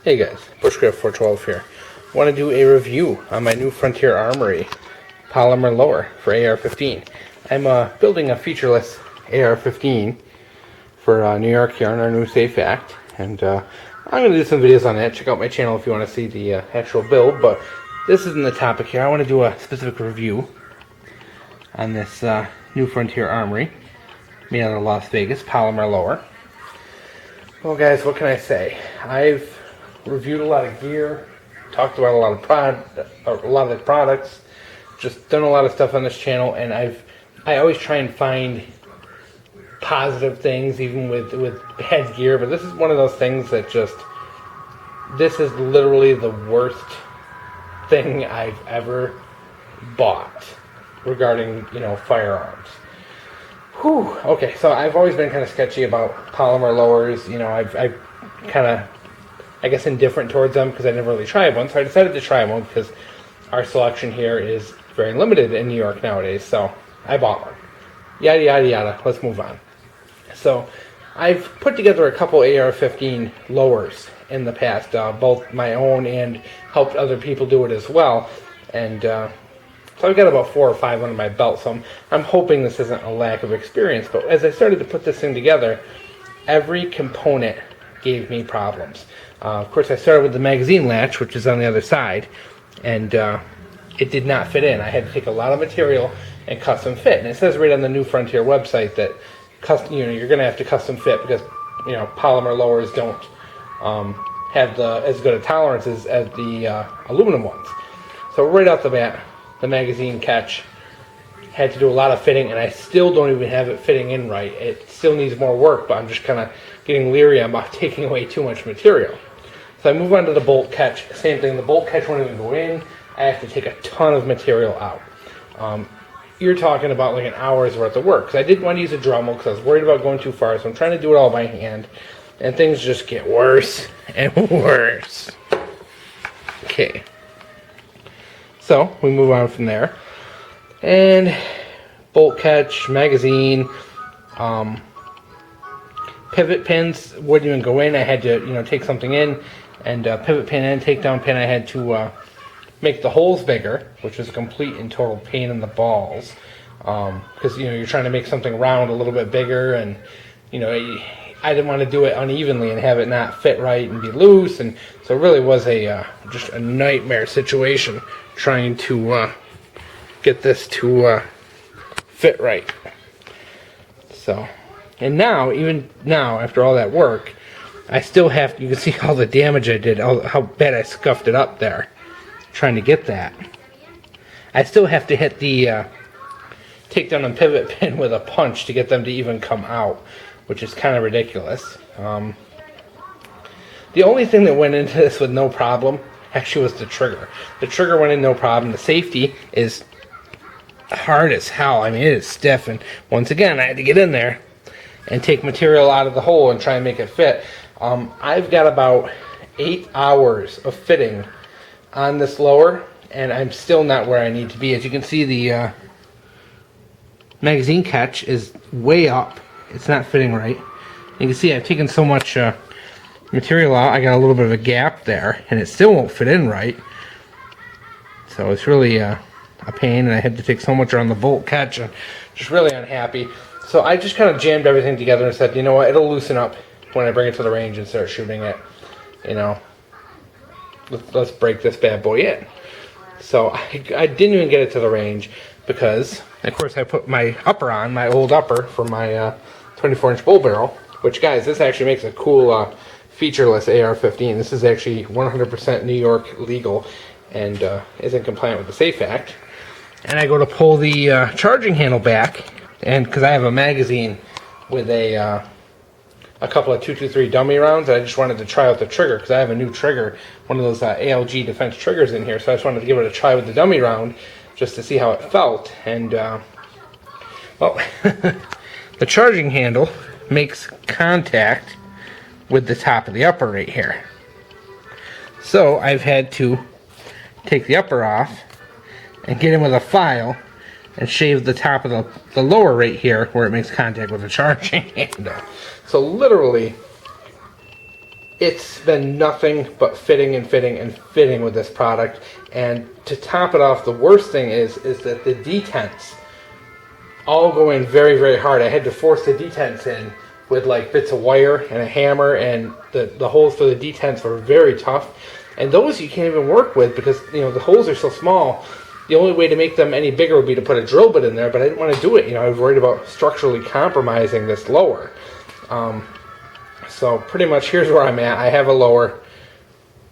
Hey guys, Bushcraft412 here. I want to do a review on my new Frontier Armory polymer lower for AR15. I'm building a featureless AR15 for New York here on our new SAFE Act, and I'm going to do some videos on that. Check out my channel if you want to see the actual build, but this isn't the topic here. I want to do a specific review on this new Frontier Armory made out of Las Vegas polymer lower. Well guys, what can I say? I've reviewed a lot of gear, talked about a lot of the products, just done a lot of stuff on this channel, and I always try and find positive things even with bad gear, but this is one of those things that this is literally the worst thing I've ever bought regarding, firearms. Whew. Okay, so I've always been kind of sketchy about polymer lowers. I've kind of, I guess, indifferent towards them because I never really tried one. So I decided to try one because our selection here is very limited in New York nowadays. So I bought one. Yada, yada, yada. Let's move on. So I've put together a couple AR15 lowers in the past, both my own and helped other people do it as well. And so I've got about 4 or 5 under my belt. So I'm hoping this isn't a lack of experience. But as I started to put this thing together, every component gave me problems. Of course, I started with the magazine latch, which is on the other side, and it did not fit in. I had to take a lot of material and custom fit. And it says right on the new Frontier website that you're going to have to custom fit because polymer lowers don't have as good a tolerances as the aluminum ones. So right off the bat, the magazine catch had to do a lot of fitting, and I still don't even have it fitting in right. It still needs more work, but I'm just kind of getting leery about taking away too much material. So I move on to the bolt catch. Same thing, the bolt catch won't even go in. I have to take a ton of material out. You're talking about like an hour's worth of work. Because I didn't want to use a Dremel because I was worried about going too far. So I'm trying to do it all by hand. And things just get worse and worse. Okay. So we move on from there. And bolt catch, magazine, pivot pins wouldn't even go in. I had to take something in and pivot pin and takedown pin. I had to make the holes bigger, which was a complete and total pain in the balls because you're trying to make something round a little bit bigger, and I didn't want to do it unevenly and have it not fit right and be loose, and so it really was just a nightmare situation trying to get this to fit right. So, and even now after all that work, I still have you can see all the damage I did, how bad I scuffed it up there trying to get that. I still have to hit the takedown and pivot pin with a punch to get them to even come out, which is kind of ridiculous. The only thing that went into this with no problem actually was the trigger. The trigger went in no problem. The safety is hard as hell. I mean, it is stiff, and once again I had to get in there and take material out of the hole and try and make it fit. I've got about 8 hours of fitting on this lower, and I'm still not where I need to be. As you can see, the magazine catch is way up. It's not fitting right. You can see I've taken so much material out. I got a little bit of a gap there, and it still won't fit in right. So it's really a pain, and I had to take so much around the bolt catch. I'm just really unhappy. So I just kind of jammed everything together and said, you know what, it'll loosen up when I bring it to the range and start shooting it. Let's break this bad boy in. So I didn't even get it to the range because, of course, I put my upper on, my old upper for my 24-inch bull barrel, which, guys, this actually makes a cool featureless AR-15. This is actually 100% New York legal and isn't compliant with the SAFE Act. And I go to pull the charging handle back, and because I have a magazine with a couple of 223 dummy rounds, I just wanted to try out the trigger because I have a new trigger, one of those ALG defense triggers in here, so I just wanted to give it a try with the dummy round just to see how it felt. And well, the charging handle makes contact with the top of the upper right here, so I've had to take the upper off and get in with a file and shave the top of the lower right here where it makes contact with the charging handle. So literally it's been nothing but fitting and fitting and fitting with this product. And to top it off, the worst thing is that the detents all go in very, very hard. I had to force the detents in with like bits of wire and a hammer, and the holes for the detents were very tough. And those you can't even work with because, you know, the holes are so small. The only way to make them any bigger would be to put a drill bit in there, but I didn't want to do it. You know, I was worried about structurally compromising this lower. So pretty much here's where I'm at. I have a lower.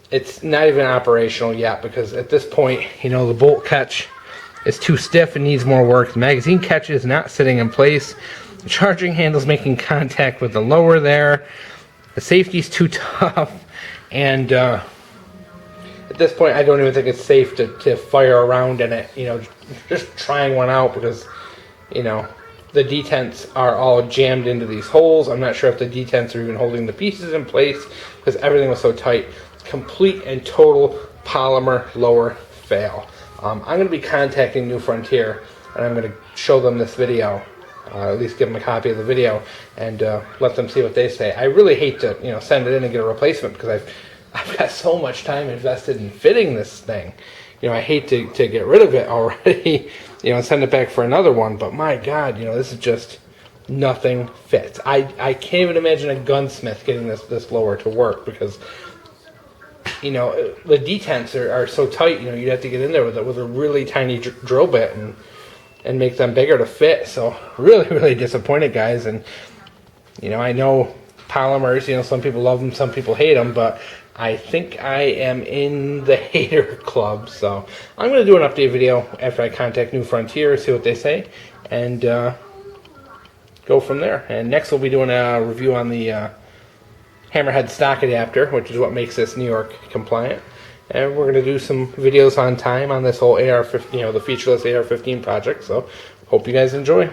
It's not even operational yet because at this point, you know, the bolt catch is too stiff and needs more work. The magazine catch is not sitting in place. The charging handle's making contact with the lower there. The safety's too tough. And at this point, I don't even think it's safe to fire around in it. You know, just trying one out because, you know, the detents are all jammed into these holes. I'm not sure if the detents are even holding the pieces in place because everything was so tight. Complete and total polymer lower fail. I'm going to be contacting New Frontier, and I'm going to show them this video, at least give them a copy of the video, and let them see what they say. I really hate to, you know, send it in and get a replacement because I've got so much time invested in fitting this thing. You know, I hate to get rid of it already, you know, and send it back for another one. But my God, you know, this is just nothing fits. I can't even imagine a gunsmith getting this lower to work because, you know, the detents are so tight. You know, you'd have to get in there with a really tiny drill bit and make them bigger to fit. So really, really disappointed, guys. And you know, I know polymers. You know, some people love them, some people hate them, but I think I am in the hater club. So I'm going to do an update video after I contact New Frontier, see what they say, and go from there. And next we'll be doing a review on the Hammerhead stock adapter, which is what makes this New York compliant. And we're going to do some videos on time on this whole AR-15, you know, the featureless AR-15 project. So hope you guys enjoy.